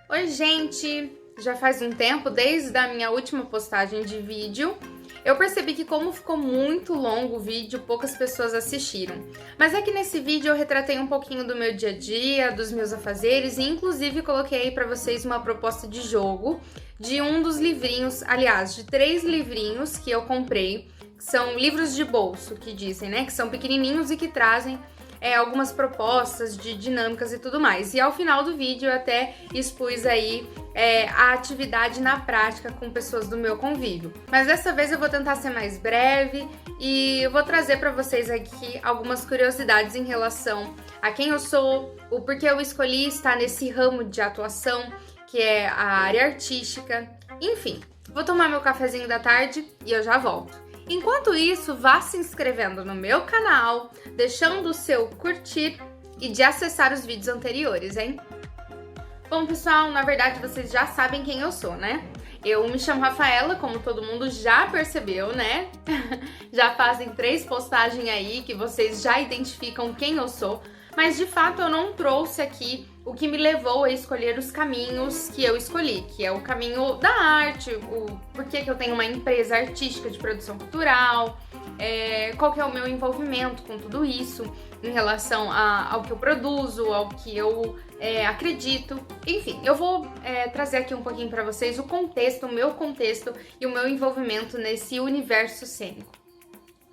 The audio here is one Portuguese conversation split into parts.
Oi, gente! Já faz um tempo, desde a minha última postagem de vídeo, eu percebi que como ficou muito longo o vídeo, poucas pessoas assistiram. Mas é que nesse vídeo eu retratei um pouquinho do meu dia a dia, dos meus afazeres e inclusive coloquei aí pra vocês uma proposta de jogo de um dos livrinhos, aliás, de 3 livrinhos que eu comprei, que são livros de bolso, que dizem, né, que são pequenininhos e que trazem algumas propostas de dinâmicas e tudo mais. E ao final do vídeo eu até expus aí a atividade na prática com pessoas do meu convívio. Mas dessa vez eu vou tentar ser mais breve e eu vou trazer para vocês aqui algumas curiosidades em relação a quem eu sou, o porquê eu escolhi estar nesse ramo de atuação, que é a área artística. Enfim, vou tomar meu cafezinho da tarde e eu já volto. Enquanto isso, vá se inscrevendo no meu canal, deixando o seu curtir e de acessar os vídeos anteriores, hein? Bom, pessoal, na verdade vocês já sabem quem eu sou, né? Eu me chamo Rafaela, como todo mundo já percebeu, né? Já fazem 3 postagens aí que vocês já identificam quem eu sou, mas de fato eu não trouxe aqui o que me levou a escolher os caminhos que eu escolhi, que é o caminho da arte, o porquê que eu tenho uma empresa artística de produção cultural, qual que é o meu envolvimento com tudo isso em relação ao que eu produzo, ao que eu acredito. Enfim, eu vou trazer aqui um pouquinho para vocês o contexto, o meu contexto e o meu envolvimento nesse universo cênico.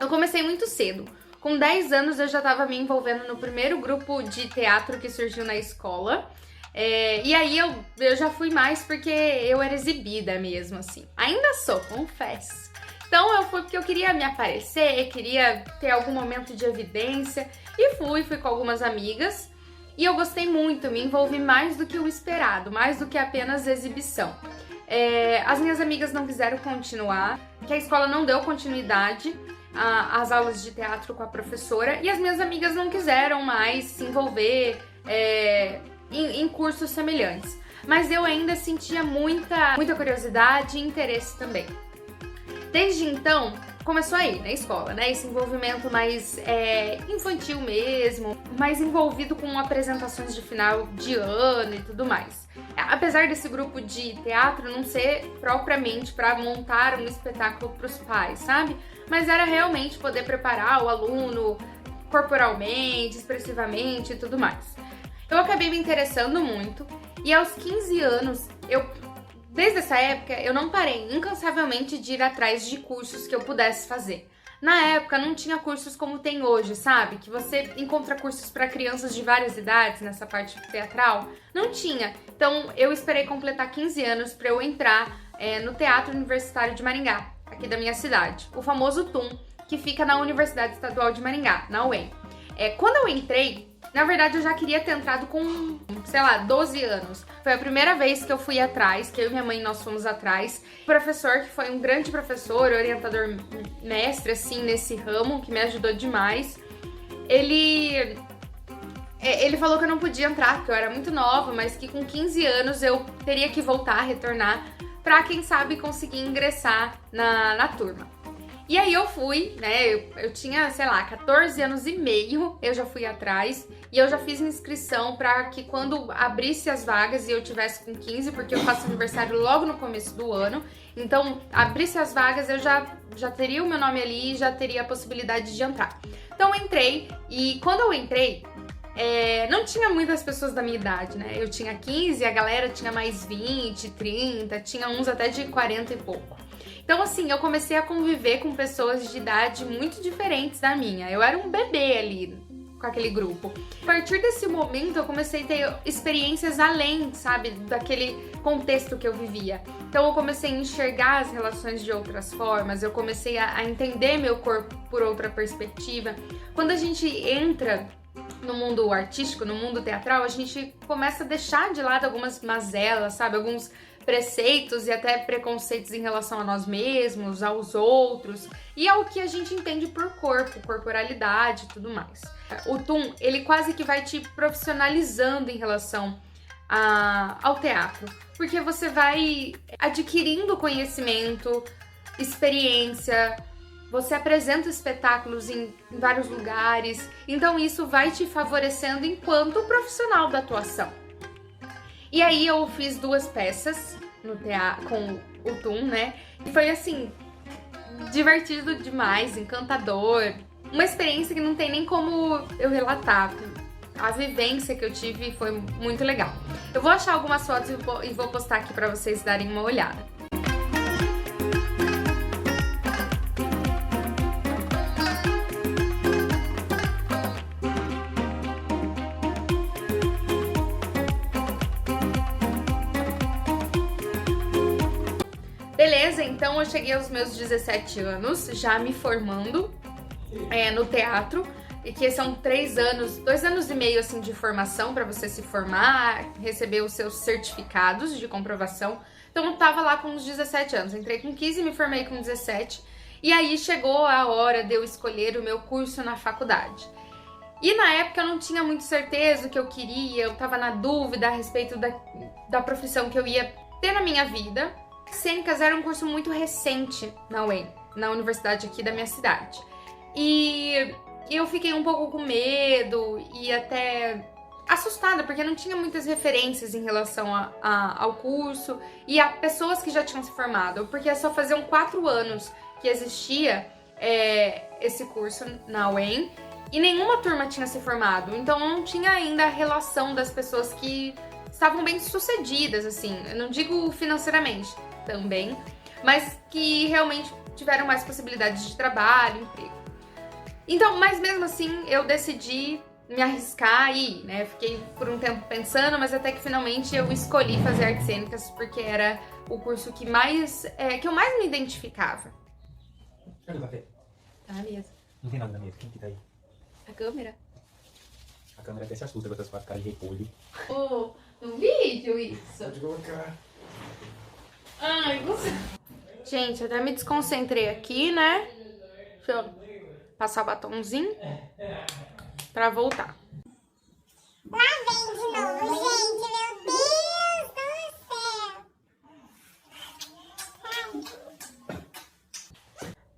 Eu comecei muito cedo. Com 10 anos eu já estava me envolvendo no primeiro grupo de teatro que surgiu na escola. E aí eu já fui mais porque eu era exibida mesmo, assim. Ainda sou, confesso. Então eu fui porque eu queria me aparecer, queria ter algum momento de evidência. E fui com algumas amigas. E eu gostei muito, me envolvi mais do que o esperado, mais do que apenas exibição. As minhas amigas não quiseram continuar, que a escola não deu continuidade às aulas de teatro com a professora, e as minhas amigas não quiseram mais se envolver em cursos semelhantes. Mas eu ainda sentia muita curiosidade e interesse também. Desde então, começou aí na escola, né? Esse envolvimento mais infantil mesmo, mais envolvido com apresentações de final de ano e tudo mais. Apesar desse grupo de teatro não ser propriamente para montar um espetáculo para os pais, sabe? Mas era realmente poder preparar o aluno corporalmente, expressivamente e tudo mais. Eu acabei me interessando muito e aos 15 anos, desde essa época, eu não parei incansavelmente de ir atrás de cursos que eu pudesse fazer. Na época não tinha cursos como tem hoje, sabe? Que você encontra cursos para crianças de várias idades nessa parte teatral. Não tinha. Então eu esperei completar 15 anos para eu entrar no Teatro Universitário de Maringá, aqui da minha cidade. O famoso TUM, que fica na Universidade Estadual de Maringá, na UEM. Quando eu entrei, na verdade eu já queria ter entrado com, sei lá, 12 anos. Foi a primeira vez que eu fui atrás, que eu e minha mãe nós fomos atrás. O professor, que foi um grande professor, orientador mestre, assim, nesse ramo, que me ajudou demais. Ele falou que eu não podia entrar, porque eu era muito nova, mas que com 15 anos eu teria que voltar, retornar, pra quem sabe conseguir ingressar na turma. E aí eu fui, né, eu tinha, sei lá, 14 anos e meio, eu já fui atrás e eu já fiz inscrição para que quando abrisse as vagas e eu tivesse com 15, porque eu faço aniversário logo no começo do ano, então abrisse as vagas eu já teria o meu nome ali e já teria a possibilidade de entrar. Então eu entrei e quando eu entrei, não tinha muitas pessoas da minha idade, né, eu tinha 15, a galera tinha mais 20, 30, tinha uns até de 40 e pouco. Então, assim, eu comecei a conviver com pessoas de idade muito diferentes da minha. Eu era um bebê ali com aquele grupo. A partir desse momento, eu comecei a ter experiências além, sabe, daquele contexto que eu vivia. Então, eu comecei a enxergar as relações de outras formas, eu comecei a entender meu corpo por outra perspectiva. Quando a gente entra no mundo artístico, no mundo teatral, a gente começa a deixar de lado algumas mazelas, sabe, alguns preceitos e até preconceitos em relação a nós mesmos, aos outros e ao que a gente entende por corpo, corporalidade e tudo mais. O TUM, ele quase que vai te profissionalizando em relação ao teatro, porque você vai adquirindo conhecimento, experiência, você apresenta espetáculos em vários lugares, então isso vai te favorecendo enquanto profissional da atuação. E aí eu fiz 2 peças no teatro com o TUM, né? E foi assim, divertido demais, encantador. Uma experiência que não tem nem como eu relatar. A vivência que eu tive foi muito legal. Eu vou achar algumas fotos e vou postar aqui pra vocês darem uma olhada. Beleza, então eu cheguei aos meus 17 anos, já me formando no teatro, e que são 3 anos, 2 anos e meio assim de formação para você se formar, receber os seus certificados de comprovação. Então eu tava lá com uns 17 anos, entrei com 15 e me formei com 17, e aí chegou a hora de eu escolher o meu curso na faculdade. E na época eu não tinha muito certeza o que eu queria, eu tava na dúvida a respeito da profissão que eu ia ter na minha vida. Cênicas era um curso muito recente na UEM, na universidade aqui da minha cidade. E eu fiquei um pouco com medo e até assustada, porque não tinha muitas referências em relação ao curso e a pessoas que já tinham se formado, porque só faziam 4 anos que existia esse curso na UEM e nenhuma turma tinha se formado, então não tinha ainda a relação das pessoas que estavam bem sucedidas, assim, eu não digo financeiramente também, mas que realmente tiveram mais possibilidades de trabalho, emprego. Então, mas mesmo assim, eu decidi me arriscar e ir, né? Fiquei por um tempo pensando, mas até que finalmente eu escolhi fazer artes cênicas porque era o curso que eu mais me identificava. Cadê o café? Tá na mesa. Não tem nada na mesa. Quem que tá aí? A câmera. A câmera até se assusta com essas 4 caras de repolho. Oh, no vídeo isso. Pode colocar. Ai, você... Gente, eu até me desconcentrei aqui, né? Deixa eu passar o batomzinho pra voltar. Lá vem de novo, gente, meu Deus do céu.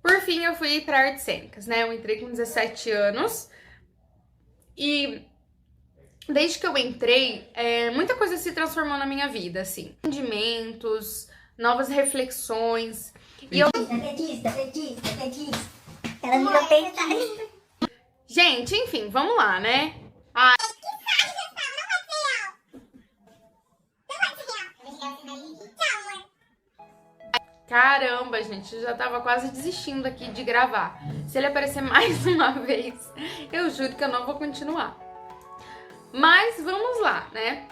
Por fim, eu fui pra artes cênicas, né? Eu entrei com 17 anos e desde que eu entrei, muita coisa se transformou na minha vida, assim. Entendimentos, novas reflexões. E eu... Petista. Ela virou petista. Gente, enfim, vamos lá, né? Caramba, gente, eu já tava quase desistindo aqui de gravar. Se ele aparecer mais uma vez, eu juro que eu não vou continuar. Mas vamos lá, né?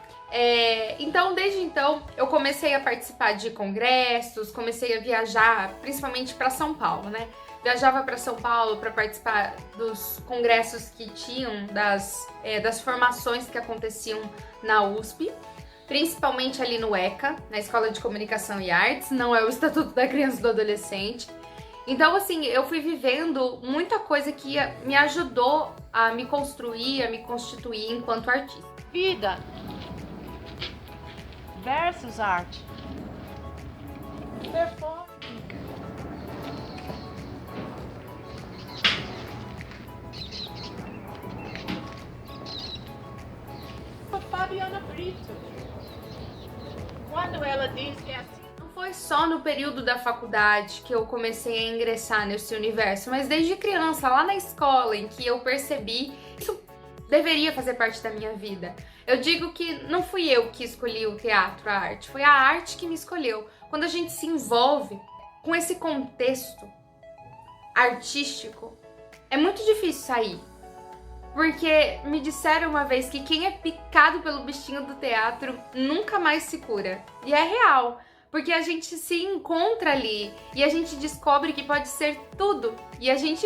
Então, desde então, eu comecei a participar de congressos, comecei a viajar, principalmente para São Paulo, né? Viajava para São Paulo para participar dos congressos que tinham, das formações que aconteciam na USP, principalmente ali no ECA, na Escola de Comunicação e Artes, não é o Estatuto da Criança e do Adolescente. Então, assim, eu fui vivendo muita coisa que me ajudou a me construir, a me constituir enquanto artista. Vida versus arte. Performance. Fabiana Brito. Quando ela diz que é assim. Não foi só no período da faculdade que eu comecei a ingressar nesse universo, mas desde criança, lá na escola, em que eu percebi que isso deveria fazer parte da minha vida. Eu digo que não fui eu que escolhi o teatro, a arte, foi a arte que me escolheu. Quando a gente se envolve com esse contexto artístico, é muito difícil sair. Porque me disseram uma vez que quem é picado pelo bichinho do teatro nunca mais se cura. E é real, porque a gente se encontra ali e a gente descobre que pode ser tudo e a gente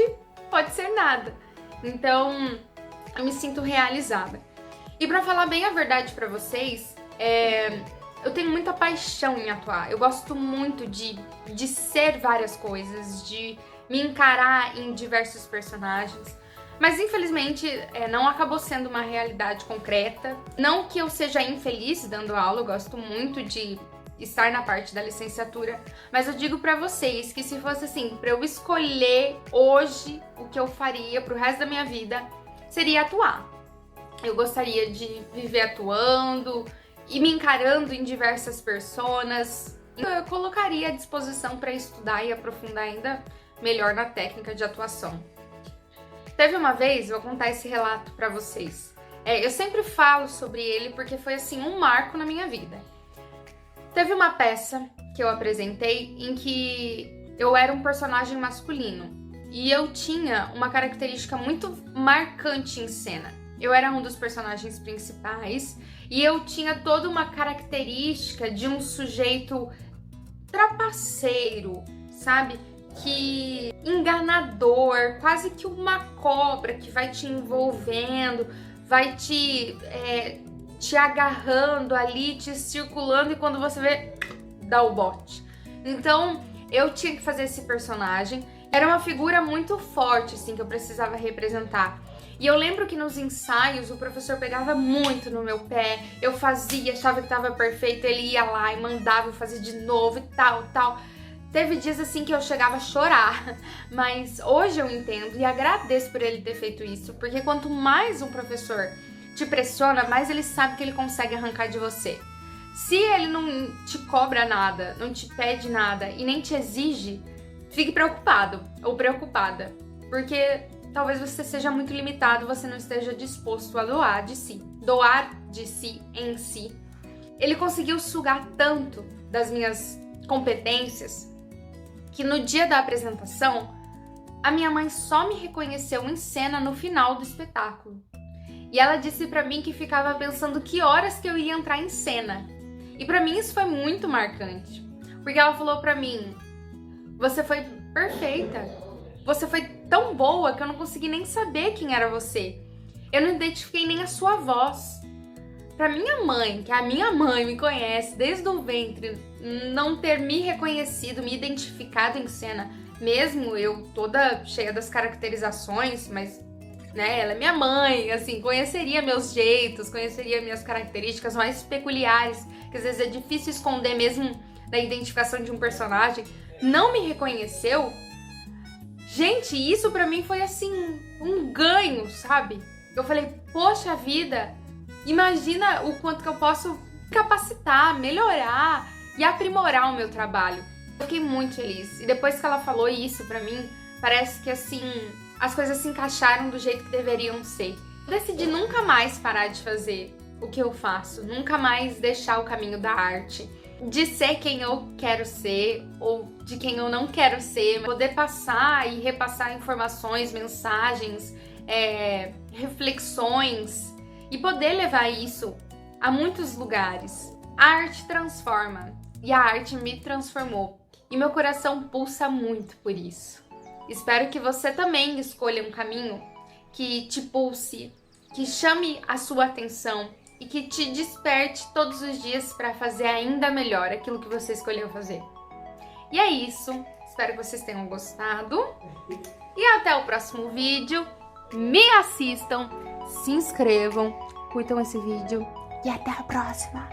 pode ser nada. Então, eu me sinto realizada. E pra falar bem a verdade pra vocês, eu tenho muita paixão em atuar. Eu gosto muito de ser várias coisas, de me encarar em diversos personagens. Mas infelizmente não acabou sendo uma realidade concreta. Não que eu seja infeliz dando aula, eu gosto muito de estar na parte da licenciatura, mas eu digo pra vocês que se fosse assim, pra eu escolher hoje o que eu faria pro resto da minha vida, seria atuar. Eu gostaria de viver atuando e me encarando em diversas personas. Eu colocaria à disposição para estudar e aprofundar ainda melhor na técnica de atuação. Teve uma vez, vou contar esse relato pra vocês. Eu sempre falo sobre ele porque foi assim um marco na minha vida. Teve uma peça que eu apresentei em que eu era um personagem masculino e eu tinha uma característica muito marcante em cena. Eu era um dos personagens principais e eu tinha toda uma característica de um sujeito trapaceiro, sabe? Que enganador, quase que uma cobra que vai te envolvendo, vai te agarrando ali, te circulando e quando você vê, dá o bote. Então, eu tinha que fazer esse personagem. Era uma figura muito forte, assim, que eu precisava representar. E eu lembro que nos ensaios o professor pegava muito no meu pé, eu fazia, achava que tava perfeito, ele ia lá e mandava eu fazer de novo e tal. Teve dias assim que eu chegava a chorar, mas hoje eu entendo e agradeço por ele ter feito isso, porque quanto mais um professor te pressiona, mais ele sabe que ele consegue arrancar de você. Se ele não te cobra nada, não te pede nada e nem te exige, fique preocupado ou preocupada, porque talvez você seja muito limitado, você não esteja disposto a doar de si em si. Ele conseguiu sugar tanto das minhas competências que no dia da apresentação, a minha mãe só me reconheceu em cena no final do espetáculo. E ela disse pra mim que ficava pensando que horas que eu ia entrar em cena. E pra mim isso foi muito marcante, porque ela falou pra mim: você foi perfeita, você foi tão boa que eu não consegui nem saber quem era você. Eu não identifiquei nem a sua voz. Pra minha mãe, que a minha mãe me conhece desde o ventre, não ter me reconhecido, me identificado em cena, mesmo eu toda cheia das caracterizações, mas né, ela é minha mãe, assim, conheceria meus jeitos, conheceria minhas características mais peculiares, que às vezes é difícil esconder mesmo da identificação de um personagem, não me reconheceu. Gente, isso pra mim foi assim, um ganho, sabe? Eu falei, poxa vida, imagina o quanto que eu posso capacitar, melhorar e aprimorar o meu trabalho. Eu fiquei muito feliz. E depois que ela falou isso pra mim, parece que assim, as coisas se encaixaram do jeito que deveriam ser. Eu decidi nunca mais parar de fazer o que eu faço, nunca mais deixar o caminho da arte, de ser quem eu quero ser ou de quem eu não quero ser, poder passar e repassar informações, mensagens, reflexões e poder levar isso a muitos lugares. A arte transforma e a arte me transformou e meu coração pulsa muito por isso. Espero que você também escolha um caminho que te pulse, que chame a sua atenção e que te desperte todos os dias para fazer ainda melhor aquilo que você escolheu fazer. E é isso. Espero que vocês tenham gostado. E até o próximo vídeo. Me assistam, se inscrevam, curtam esse vídeo e até a próxima.